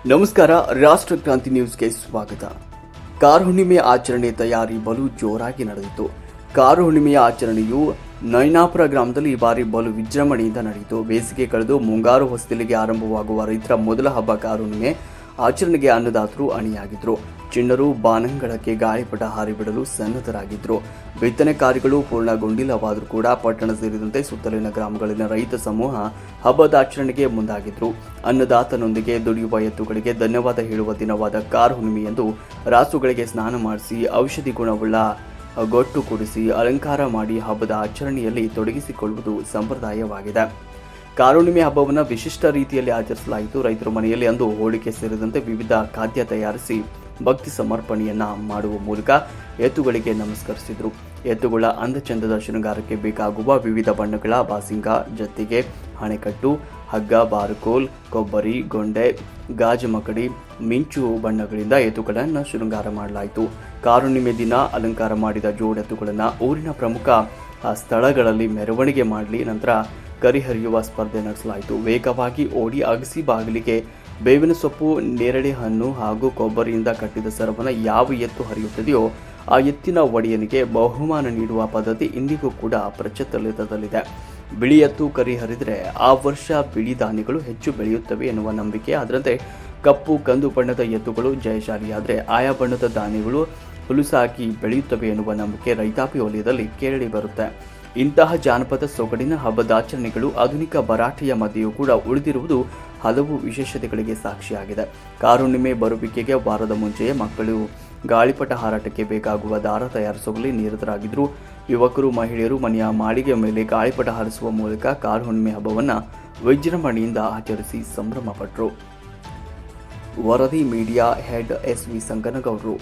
ನಮಸ್ಕಾರ. ರಾಷ್ಟ್ರ ಕ್ರಾಂತಿ ನ್ಯೂಸ್ಗೆ ಸ್ವಾಗತ. ಕಾರ ಹುಣ್ಣಿಮೆ ಆಚರಣೆ ತಯಾರಿ ಬಲು ಜೋರಾಗಿ ನಡೆದಿತ್ತು. ಕಾರ ಹುಣ್ಣಿಮೆಯ ಆಚರಣೆಯು ನೈನಾಪುರ ಗ್ರಾಮದಲ್ಲಿ ಈ ಬಾರಿ ಬಲು ವಿಜೃಂಭಣೆಯಿಂದ ನಡೆಯಿತು. ಬೇಸಿಗೆ ಕಳೆದು ಮುಂಗಾರು ಹೊಸದಿಲಿಗೆ ಆರಂಭವಾಗುವ ರೈತರ ಮೊದಲ ಹಬ್ಬ ಕಾರ ಹುಣ್ಣಿಮೆ ಆಚರಣೆಗೆ ಅನ್ನದಾತರು ಅಣಿಯಾಗಿದ್ರು. ಚಿಣ್ಣರು ಬಾನಂಗಳಕ್ಕೆ ಗಾಳಿಪಟ ಹಾರಿಬಿಡಲು ಸನ್ನದ್ಧರಾಗಿದ್ರು. ಬಿತ್ತನೆ ಕಾರ್ಯಗಳು ಪೂರ್ಣಗೊಂಡಿಲ್ಲವಾದರೂ ಕೂಡ ಪಟ್ಟಣ ಸೇರಿದಂತೆ ಸುತ್ತಲಿನ ಗ್ರಾಮಗಳಿನ ರೈತ ಸಮೂಹ ಹಬ್ಬದ ಆಚರಣೆಗೆ ಮುಂದಾಗಿದ್ರು. ಅನ್ನದಾತನೊಂದಿಗೆ ದುಡಿಯುವ ಎತ್ತುಗಳಿಗೆ ಧನ್ಯವಾದ ಹೇಳುವ ದಿನವಾದ ಕಾರ ಹುಣ್ಣಿಮೆಯಂದು ರಾಸುಗಳಿಗೆ ಸ್ನಾನ ಮಾಡಿಸಿ ಔಷಧಿ ಗುಣವುಳ್ಳ ಗೊಟ್ಟು ಕೊಡಿಸಿ ಅಲಂಕಾರ ಮಾಡಿ ಹಬ್ಬದ ಆಚರಣೆಯಲ್ಲಿ ತೊಡಗಿಸಿಕೊಳ್ಳುವುದು ಸಂಪ್ರದಾಯವಾಗಿದೆ. ಕಾರ ಹುಣ್ಣಿಮೆ ಹಬ್ಬವನ್ನು ವಿಶಿಷ್ಟ ರೀತಿಯಲ್ಲಿ ಆಚರಿಸಲಾಯಿತು. ರೈತರು ಮನೆಯಲ್ಲಿ ಅಂದು ಹೋಳಿಗೆ ಸೇರಿದಂತೆ ವಿವಿಧ ಖಾದ್ಯ ತಯಾರಿಸಿ ಭಕ್ತಿ ಸಮರ್ಪಣೆಯನ್ನ ಮಾಡುವ ಮೂಲಕ ಎತ್ತುಗಳಿಗೆ ನಮಸ್ಕರಿಸಿದರು. ಎತ್ತುಗಳ ಅಂದಚಂದದ ಶೃಂಗಾರಕ್ಕೆ ಬೇಕಾಗುವ ವಿವಿಧ ಬಣ್ಣಗಳ ಬಾಸಿಂಗ, ಜತ್ತಿಗೆ, ಹಣೆಕಟ್ಟು, ಹಗ್ಗ, ಬಾರುಕೋಲ್, ಕೊಬ್ಬರಿ, ಗೊಂಡೆ, ಗಾಜಮಕಡಿ, ಮಿಂಚು ಬಣ್ಣಗಳಿಂದ ಎತ್ತುಗಳನ್ನು ಶೃಂಗಾರ ಮಾಡಲಾಯಿತು. ಕಾರ ಹುಣ್ಣಿಮೆ ದಿನ ಅಲಂಕಾರ ಮಾಡಿದ ಜೋಡೆತ್ತುಗಳನ್ನು ಊರಿನ ಪ್ರಮುಖ ಸ್ಥಳಗಳಲ್ಲಿ ಮೆರವಣಿಗೆ ಮಾಡಲಿ ನಂತರ ಕರಿಹರಿಯುವ ಸ್ಪರ್ಧೆ ನಡೆಸಲಾಯಿತು. ವೇಗವಾಗಿ ಓಡಿ ಅಗಸಿ ಬಾಗಿಲಿಗೆ ಬೇವಿನ ಸೊಪ್ಪು, ನೇರಳೆ ಹಣ್ಣು ಹಾಗೂ ಕೊಬ್ಬರಿಯಿಂದ ಕಟ್ಟಿದ ಸರವನ್ನು ಯಾವ ಎತ್ತು ಹರಿಯುತ್ತದೆಯೋ ಆ ಎತ್ತಿನ ಒಡೆಯನಿಗೆ ಬಹುಮಾನ ನೀಡುವ ಪದ್ಧತಿ ಇಂದಿಗೂ ಕೂಡ ಪ್ರಚಲಿತದಲ್ಲಿದೆ. ಬಿಳಿ ಎತ್ತು ಕರಿ ಹರಿದರೆ ಆ ವರ್ಷ ಬಿಳಿ ಧಾನ್ಯಗಳು ಹೆಚ್ಚು ಬೆಳೆಯುತ್ತವೆ ಎನ್ನುವ ನಂಬಿಕೆ. ಅದರಂತೆ ಕಪ್ಪು ಕಂದು ಬಣ್ಣದ ಎತ್ತುಗಳು ಜಯಶಾಲಿಯಾದರೆ ಆಯಾ ಬಣ್ಣದ ಧಾನ್ಯಗಳು ಹುಲುಸಾಗಿ ಬೆಳೆಯುತ್ತವೆ ಎನ್ನುವ ನಂಬಿಕೆ ರೈತಾಪಿ ವಲಯದಲ್ಲಿ ಕೇಳಿ ಬರುತ್ತೆ. ಇಂತಹ ಜಾನಪದ ಸೊಗಡಿನ ಹಬ್ಬದಾಚರಣೆಗಳು ಆಧುನಿಕ ಭರಾಟೆಯ ಮಧ್ಯೆಯೂ ಕೂಡ ಉಳಿದಿರುವುದು ಹಲವು ವಿಶೇಷತೆಗಳಿಗೆ ಸಾಕ್ಷಿಯಾಗಿದೆ. ಕಾರ ಹುಣ್ಣಿಮೆ ಬರುವಿಕೆಗೆ ವಾರದ ಮುಂಚೆಯೇ ಮಕ್ಕಳು ಗಾಳಿಪಟ ಹಾರಾಟಕ್ಕೆ ಬೇಕಾಗುವ ದಾರ ತಯಾರಿಸುವಲ್ಲಿ ನಿರತರಾಗಿದ್ದರು. ಯುವಕರು, ಮಹಿಳೆಯರು ಮನೆಯ ಮಾಳಿಗೆ ಮೇಲೆ ಗಾಳಿಪಟ ಹಾರಿಸುವ ಮೂಲಕ ಕಾರ ಹುಣ್ಣಿಮೆ ಹಬ್ಬವನ್ನು ವಿಜೃಂಭಣೆಯಿಂದ ಆಚರಿಸಿ ಸಂಭ್ರಮ ಪಟ್ಟರು. ವರದಿ ಮೀಡಿಯಾ ಹೆಡ್ SV ಸಂಗನಗೌಡರು.